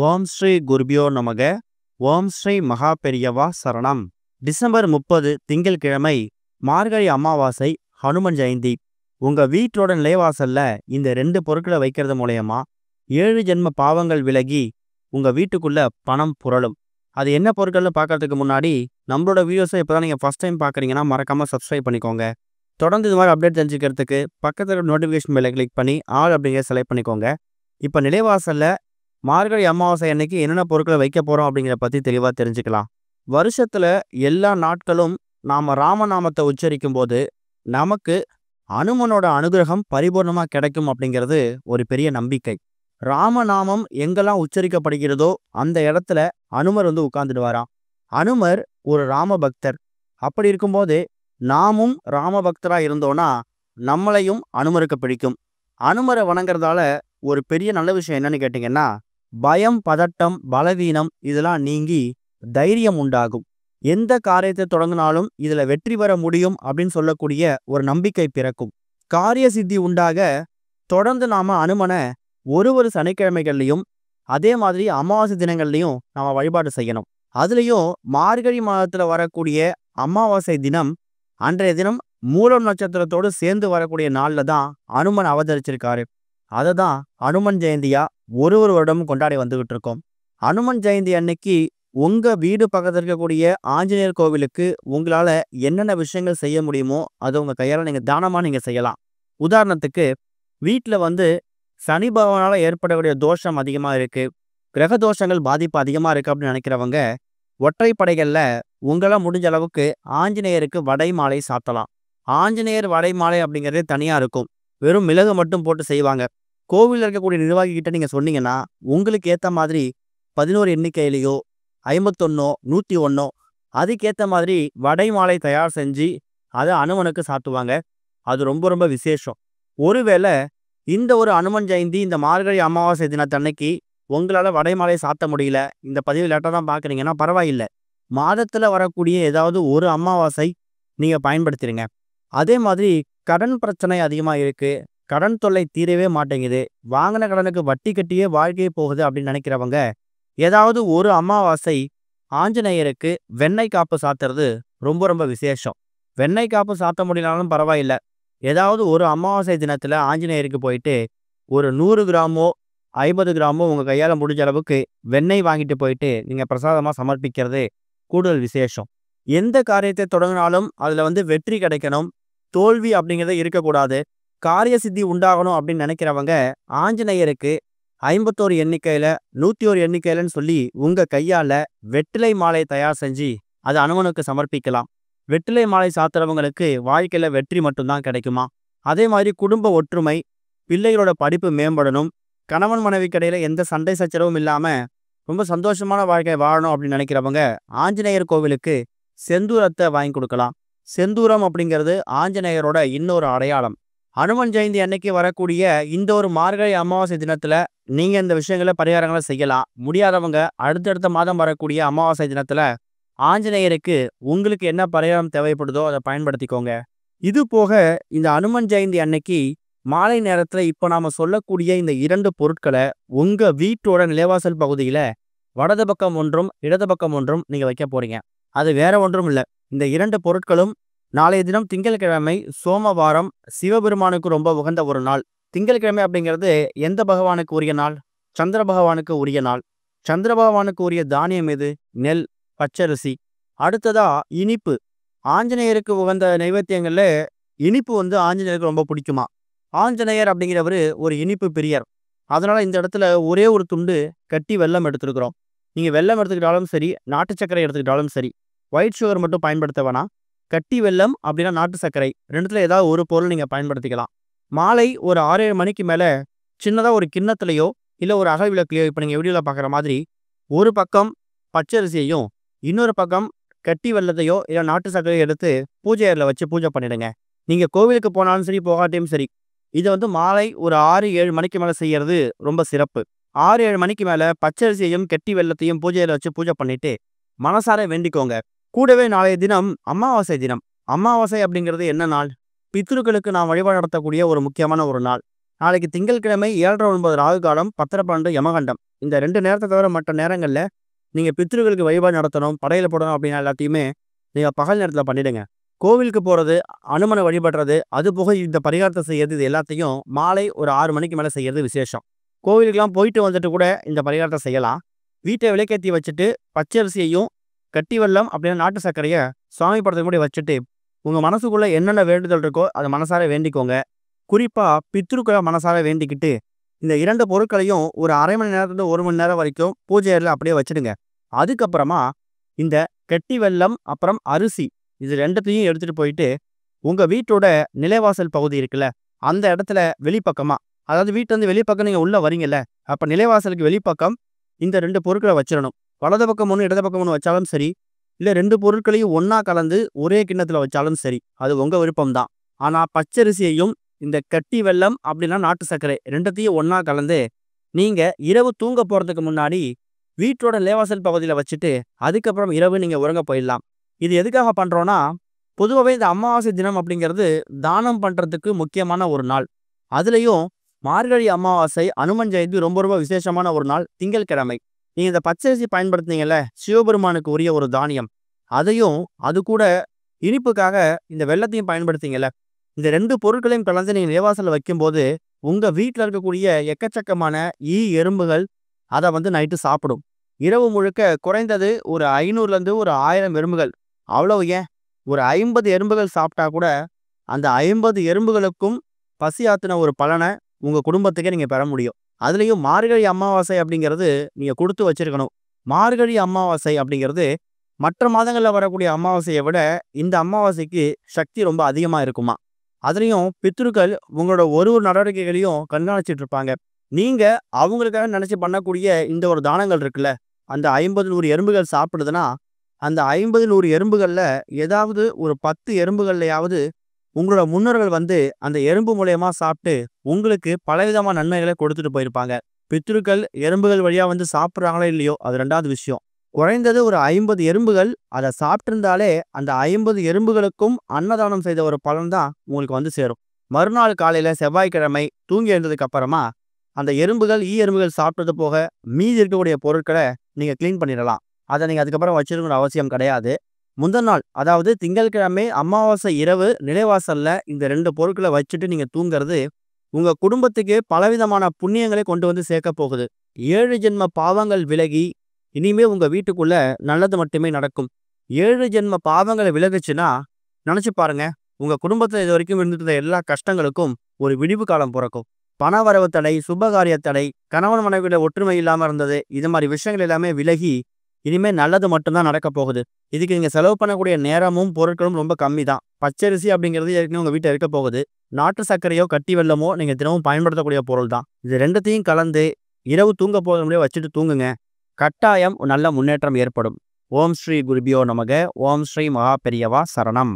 ஓம் ஸ்ரீ குருபியோ நமக. ஓம் ஸ்ரீ மகா பெரியவா சரணம். டிசம்பர் 30 திங்கட்கிழமை, மார்கழி அமாவாசை, ஹனுமன் ஜெயந்தி. உங்க வீட்டோட நிலைவாசல்ல இந்த 2 பொருட்களை வைக்கிறது மூலயமா 7 ஜென்ம பாவங்கள் விலகி உங்க வீட்டுக்குள்ள பணம் புரளும். அது என்ன பொருட்கள்னு பார்க்கறதுக்கு முன்னாடி நம்மளோட வீடியோஸை இப்போதான் நீங்கள் ஃபர்ஸ்ட் டைம் பார்க்குறீங்கன்னா மறக்காம சப்ஸ்கிரைப் பண்ணிக்கோங்க. தொடர்ந்து இது மாதிரி அப்டேட் தெரிஞ்சுக்கிறதுக்கு பக்கத்தில் நோட்டிஃபிகேஷன் பெல்லை கிளிக் பண்ணி ஆல் அப்படிங்கிற செலக்ட் பண்ணிக்கோங்க. இப்போ நிலைவாசல்ல மார்கழி அமாவாசை அன்னைக்கு என்னென்ன பொருட்களை வைக்க போகிறோம் அப்படிங்கிறத பற்றி தெளிவாக தெரிஞ்சுக்கலாம். வருஷத்தில் எல்லா நாட்களும் நாம் ராமநாமத்தை உச்சரிக்கும் போது நமக்கு அனுமனோட அனுகிரகம் பரிபூர்ணமாக கிடைக்கும் அப்படிங்கிறது ஒரு பெரிய நம்பிக்கை. ராமநாமம் எங்கெல்லாம் உச்சரிக்கப்படுகிறதோ அந்த இடத்துல அனுமர் உட்கார்ந்துடுவாராம். அனுமர் ஒரு ராம பக்தர். அப்படி இருக்கும்போது நாமும் ராம பக்தராக இருந்தோன்னா நம்மளையும் அனுமருக்கு பிடிக்கும். அனுமரை வணங்குறதால ஒரு பெரிய நல்ல விஷயம் என்னன்னு கேட்டிங்கன்னா, பயம், பதட்டம், பலவீனம் இதெல்லாம் நீங்கி தைரியம் உண்டாகும். எந்த காரியத்தை தொடங்கினாலும் இதில் வெற்றி பெற முடியும் அப்படின்னு சொல்லக்கூடிய ஒரு நம்பிக்கை பிறக்கும். காரிய சித்தி உண்டாக தொடர்ந்து நாம் அனுமனை ஒரு சனிக்கிழமைகள்லையும் அதே மாதிரி அமாவாசை தினங்கள்லையும் நாம் வழிபாடு செய்யணும். அதுலேயும் மார்கழி மாதத்தில் வரக்கூடிய அமாவாசை தினம், அன்றைய தினம் மூலம் நட்சத்திரத்தோடு சேர்ந்து வரக்கூடிய நாளில் தான் அனுமன் அவதரிச்சிருக்காரு. அதை தான் அனுமன் ஜெயந்தியா ஒரு வருடமும் கொண்டாடி வந்துகிட்டு இருக்கோம். அனுமன் ஜெயந்தி அன்னைக்கு உங்க வீடு பக்கத்தில் இருக்கக்கூடிய ஆஞ்சநேயர் கோவிலுக்கு உங்களால் என்னென்ன விஷயங்கள் செய்ய முடியுமோ அதை உங்க கையால் நீங்கள் தானமாக நீங்கள் செய்யலாம். உதாரணத்துக்கு, வீட்டில் சனி பகவானால் ஏற்படக்கூடிய தோஷம் அதிகமாக இருக்குது, கிரக தோஷங்கள் பாதிப்பு அதிகமாக இருக்குது அப்படின்னு நினைக்கிறவங்க ஒற்றைப்படைகளில் உங்களால் முடிஞ்ச அளவுக்கு ஆஞ்சநேயருக்கு வடை மாலை சாத்தலாம். ஆஞ்சநேயர் வடை மாலை அப்படிங்கிறதே தனியாக இருக்கும். வெறும் மிளகு மட்டும் போட்டு செய்வாங்க. கோவிலில் இருக்கக்கூடிய நிர்வாகிகிட்ட நீங்கள் சொன்னீங்கன்னா உங்களுக்கு ஏற்ற மாதிரி 11 எண்ணிக்கையிலையோ 51 101 அதுக்கேற்ற மாதிரி வடை மாலை தயார் செஞ்சு அதை அனுமனுக்கு சாத்துவாங்க. அது ரொம்ப ரொம்ப விசேஷம். ஒருவேளை இந்த ஒரு அனுமன் ஜெயந்தி இந்த மார்கழி அமாவாசை தினத்தன்னைக்கு உங்களால் வடை மாலை சாத்த முடியல, இந்த பதிவு லேட்டாக தான் பார்க்குறீங்கன்னா பரவாயில்லை. மாதத்தில் வரக்கூடிய ஏதாவது ஒரு அமாவாசை நீங்கள் பயன்படுத்திடுங்க. அதே மாதிரி கடன் பிரச்சனை அதிகமாக இருக்குது, கடன் தொல்லை தீரவே மாட்டேங்குது, வாங்கின கடனுக்கு வட்டி கட்டியே வாழ்க்கையே போகுது அப்படின்னு நினைக்கிறவங்க ஏதாவது ஒரு அமாவாசை ஆஞ்சநேயருக்கு வெண்ணெய் காப்பு சாத்துறது ரொம்ப ரொம்ப விசேஷம். வெண்ணெய் காப்பு சாத்த முடியலனாலும் பரவாயில்லை. ஏதாவது ஒரு அமாவாசை தினத்தில் ஆஞ்சநேயருக்கு போயிட்டு ஒரு 100 கிராமோ 50 கிராமோ உங்கள் கையால் முடிஞ்ச அளவுக்கு வெண்ணெய் வாங்கிட்டு போயிட்டு நீங்கள் பிரசாதமாக சமர்ப்பிக்கிறது கூடுதல் விசேஷம். எந்த காரியத்தை தொடங்கினாலும் அதில் வெற்றி கிடைக்கணும், தோல்வி அப்படிங்கிறத இருக்கக்கூடாது, காரிய சித்தி உண்டாகணும் அப்படின்னு நினைக்கிறவங்க ஆஞ்சநேயருக்கு 51 எண்ணிக்கையில் 101 எண்ணிக்கையிலன்னு சொல்லி உங்கள் கையால் வெற்றிலை மாலை தயார் செஞ்சு அதை அனுமனுக்கு சமர்ப்பிக்கலாம். வெற்றிலை மாலை சாத்துறவங்களுக்கு வாழ்க்கையில் வெற்றி மட்டும்தான் கிடைக்குமா. அதே மாதிரி குடும்ப ஒற்றுமை, பிள்ளைகளோட படிப்பு மேம்படணும், கணவன் மனைவிக்கு இடையில எந்த சண்டை சச்சரவும் இல்லாமல் ரொம்ப சந்தோஷமான வாழ்க்கை வாழணும் அப்படின்னு நினைக்கிறவங்க ஆஞ்சநேயர் கோவிலுக்கு செந்தூரத்தை வாங்கி கொடுக்கலாம். செந்தூரம் அப்படிங்கிறது ஆஞ்சநேயரோட இன்னொரு அடையாளம். அனுமன் ஜெயந்தி அன்னைக்கு வரக்கூடிய இந்த ஒரு மார்கழி அமாவாசை தினத்தில் நீங்கள் இந்த விஷயங்களை பரிகாரங்களை செய்யலாம். முடியாதவங்க அடுத்தடுத்த மாதம் வரக்கூடிய அமாவாசை தினத்தில் ஆஞ்சநேயருக்கு உங்களுக்கு என்ன பரிகாரம் தேவைப்படுதோ அதை பயன்படுத்திக்கோங்க. இது போக இந்த அனுமன் ஜெயந்தி அன்னைக்கு மாலை நேரத்தில் இப்போ நாம் சொல்லக்கூடிய இந்த 2 பொருட்களை உங்கள் வீட்டோட நிலைவாசல் பகுதியில் வடது பக்கம் ஒன்றும் இடது பக்கம் ஒன்றும் நீங்கள் வைக்க போகிறீங்க. அது வேற ஒன்றும் இல்லை. இந்த 2 பொருட்களும் நாளைய தினம் திங்கட்கிழமை, சோமவாரம், சிவபெருமானுக்கு ரொம்ப உகந்த ஒரு நாள். திங்கட்கிழமை அப்படிங்கிறது எந்த பகவானுக்கு உரிய நாள்? சந்திர பகவானுக்கு உரிய நாள். சந்திர பகவானுக்கு உரிய தானியம் எது? நெல், பச்சரிசி. அடுத்ததா இனிப்பு. ஆஞ்சநேயருக்கு உகந்த நைவேத்தியங்கள்ல இனிப்பு ஆஞ்சநேயருக்கு ரொம்ப பிடிக்குமா. ஆஞ்சநேயர் அப்படிங்கிறவர் ஒரு இனிப்பு பிரியர். அதனால இந்த இடத்துல ஒரே ஒரு துண்டு கட்டி வெல்லம் எடுத்துருக்குறோம். நீங்கள் வெல்லம் எடுத்துக்கிட்டாலும் சரி, நாட்டு சர்க்கரை எடுத்துக்கிட்டாலும் சரி, ஒயிட் சுகர் மட்டும் பயன்படுத்த வேணாம். கட்டி வெல்லம் அப்படின்னா நாட்டு சர்க்கரை, ரெண்டுத்துல ஏதாவது ஒரு பொருள் நீங்கள் பயன்படுத்திக்கலாம். மாலை ஒரு 6-7 மணிக்கு மேலே சின்னதாக ஒரு கிண்ணத்துலையோ இல்லை ஒரு அகல் விளக்குலையோ இப்போ நீங்கள் வீடியோவில் பார்க்குற மாதிரி ஒரு பக்கம் பச்சரிசியையும் இன்னொரு பக்கம் கட்டி வெல்லத்தையோ இல்லை நாட்டு சர்க்கரையோ எடுத்து பூஜை அறையில் வச்சு பூஜை பண்ணிடுங்க. நீங்கள் கோவிலுக்கு போனாலும் சரி, போகாட்டியும் சரி, இதை மாலை ஒரு 6-7 மணிக்கு மேலே செய்கிறது ரொம்ப சிறப்பு. 6-7 மணிக்கு மேலே பச்சரிசியையும் கெட்டி வெல்லத்தையும் பூஜையில் வச்சு பூஜை பண்ணிட்டு மனசார வேண்டிக்கோங்க. கூடவே நாளைய தினம் அமாவாசை தினம். அமாவாசை அப்படிங்கிறது என்ன நாள்? பித்ருக்களுக்கு நாம் வழிபாடு நடத்தக்கூடிய ஒரு முக்கியமான ஒரு நாள். நாளைக்கு திங்கட்கிழமை 7:09 ராகு காலம், 10:12 யமகண்டம். இந்த 2 நேரத்த தவிர மற்ற நேரங்கள்ல நீங்க பித்ருக்களுக்கு வழிபாடு நடத்தணும், படையல் போடணும் அப்படின்னா எல்லாத்தையுமே நீங்க பகல் நேரத்துல பண்ணிடுங்க. கோவிலுக்கு போறது, அனுமனை வழிபடுறது, அதுபோக இந்த பரிகாரத்த செய்யறது இது எல்லாத்தையும் மாலை ஒரு 6 மணிக்கு மேல செய்யறது விசேஷம். கோவிலுக்கெல்லாம் போயிட்டு வந்துட்டு கூட இந்த பரிகாரத்த செய்யலாம். வீட்ட விளக்கேத்தி வச்சுட்டு, பச்சரிசியையும், கட்டி வெல்லம் அப்படின்னா நாட்டு சர்க்கரைய சுவாமி படத்துக்கு முன்னாடி வச்சுட்டு, உங்க மனசுக்குள்ள என்னென்ன வேண்டுதல் இருக்கோ அத மனசார வேண்டிக்கோங்க. குறிப்பா பித்ருக்கள மனசார வேண்டிக்கிட்டு, இந்த 2 பொருட்களையும் ஒரு 1/2 மணி நேரத்துல 1 மணி நேரம் வரைக்கும் பூஜை அறையில அப்படியே வச்சுடுங்க. அதுக்கப்புறமா இந்த கெட்டி வெல்லம், அப்புறம் அரிசி இது 2த்தையும் எடுத்துட்டு போயிட்டு, உங்க வீட்டோட நிலைவாசல் பகுதி இருக்குல்ல, அந்த இடத்துல வெளிப்பக்கமா, அதாவது வீட்லருந்து வெளிப்பக்கம் நீங்க உள்ள வரீங்கல்ல, அப்ப நிலைவாசலுக்கு வெளிப்பக்கம் இந்த 2 பொருட்கள வச்சிரணும். வலது பக்கம் 1, இடது பக்கம் 1 வச்சாலும் சரி, இல்ல 2 பொருட்களையும் ஒண்ணா கலந்து ஒரே கிண்ணத்துல வச்சாலும் சரி. அது உங்க விருப்பம் தான். ஆனா பச்சரிசியையும், இந்த கட்டி வெல்லம் அப்படின்னா நாட்டு சர்க்கரை 2த்தையும் ஒண்ணா கலந்து, நீங்க இரவு தூங்க போறதுக்கு முன்னாடி வீட்டோட நிலைவாசல் பகுதியில வச்சுட்டு, அதுக்கப்புறம் இரவு நீங்க உறங்க போயிடலாம். இது எதுக்காக பண்றோம்னா, பொதுவாவே இந்த அமாவாசை தினம் அப்படிங்கிறது தானம் பண்றதுக்கு முக்கியமான ஒரு நாள். அதுலயும் மார்கழி அமாவாசை, அனுமன் ஜெயந்தி ரொம்ப ரொம்ப விசேஷமான ஒரு நாள் திங்கட்கிழமை. நீங்க இந்த பச்சரிசி பயன்படுத்துனீங்கல்ல, சிவபெருமானுக்கு உரிய ஒரு தானியம். அதையும் அது கூட இனிப்புக்காக இந்த வெல்லத்தையும் பயன்படுத்திங்கல்ல, இந்த 2 பொருட்களையும் கலந்து நீங்க நிலைவாசல்ல வைக்கும்போது, உங்க வீட்ல இருக்கக்கூடிய எக்கச்சக்கமான எறும்புகள் அத வந்து நைட்டு சாப்பிடும். இரவு முழுக்க குறைந்தது ஒரு 500லேருந்து ஒரு 1000 எறும்புகள். அவ்வளவு ஏன், ஒரு 50 எறும்புகள் சாப்பிட்டா கூட, அந்த 50 எறும்புகளுக்கும் பசி ஆத்துன ஒரு பலன உங்க குடும்பத்துக்கே நீங்க பெற முடியும். அதுலயும் மார்கழி அமாவாசை அப்படிங்கிறது நீங்க குடுத்து வச்சிருக்கணும். மார்கழி அமாவாசை அப்படிங்கிறது மற்ற மாதங்கள்ல வரக்கூடிய அமாவாசைய விட, இந்த அமாவாசைக்கு சக்தி ரொம்ப அதிகமா இருக்குமா. அதுலயும் பித்ருக்கள் உங்களோட ஒரு ஒரு நடவடிக்கைகளையும் கண்காணிச்சுட்டு இருப்பாங்க. நீங்க அவங்களுக்காக நினைச்சு பண்ணக்கூடிய இந்த ஒரு தானங்கள் இருக்குல்ல, அந்த 50, 100 எறும்புகள் சாப்பிடுதுன்னா, அந்த 50, 100 எறும்புகள்ல ஏதாவது ஒரு 10 எறும்புகள்லயாவது உங்களோட முன்னோர்கள் வந்து அந்த எறும்பு மூலியமா சாப்பிட்டு உங்களுக்கு பலவிதமான நன்மைகளை கொடுத்துட்டு போயிருப்பாங்க. பித்ருக்கள் எறும்புகள் வழியா வந்து சாப்பிட்றாங்களோ இல்லையோ அது 2வது விஷயம். குறைந்தது ஒரு 50 எறும்புகள் அத சாப்பிட்டிருந்தாலே, அந்த 50 எறும்புகளுக்கும் அன்னதானம் செய்த ஒரு பலன் தான் உங்களுக்கு வந்து சேரும். மறுநாள் காலையில செவ்வாய்க்கிழமை தூங்கி எழுந்ததுக்கு அப்புறமா, அந்த எறும்புகள், எறும்புகள் சாப்பிட்டது போக மீதி இருக்கக்கூடிய பொருட்கள நீங்க கிளீன் பண்ணிடலாம். அத நீங்க அதுக்கப்புறம் வச்சிருக்கணும்னு அவசியம் கிடையாது. முந்தின நாள், அதாவது திங்கட்கிழமை அமாவாசை இரவு நிலைவாசல்ல இந்த 2 பொருட்கள வச்சுட்டு நீங்க தூங்குறது, உங்க குடும்பத்துக்கு பலவிதமான புண்ணியங்களை கொண்டு வந்து சேர்க்கப் போகுது. 7 ஜென்ம பாவங்கள் விலகி, இனிமே உங்க வீட்டுக்குள்ள நல்லது மட்டுமே நடக்கும். 7 ஜென்ம பாவங்கள விலகுச்சுன்னா, நினைச்சு பாருங்க, உங்க குடும்பத்துல இதுவரைக்கும் இருந்துட்டு இருந்த எல்லா கஷ்டங்களுக்கும் ஒரு விடிவு காலம் பொறக்கும். பணவரவு தடை, சுபகாரிய தடை, கணவன் மனைவியில ஒற்றுமை இல்லாம இருந்தது, இது மாரி விஷயங்கள் எல்லாமே விலகி, இனிமே நல்லது மட்டும் தான் நடக்கப் போகுது. இதுக்கு நீங்க செலவு பண்ணக்கூடிய நேரமும், பொருட்களும் ரொம்ப கம்மி தான். பச்சரிசி அப்படிங்கிறது ஏற்கனவே உங்க வீட்ல இருக்க போகுது. நாட்டு சர்க்கரையோ, கட்டி வெல்லமோ நீங்க தினமும் பயன்படுத்தக்கூடிய பொருள் தான். இது 2த்தையும் கலந்து இரவு தூங்க போகும் முன்னாடியே வச்சுட்டு தூங்குங்க. கட்டாயம் நல்ல முன்னேற்றம் ஏற்படும். ஓம் ஸ்ரீ குருபியோ நமக. ஓம் ஸ்ரீ மகா பெரியவா சரணம்.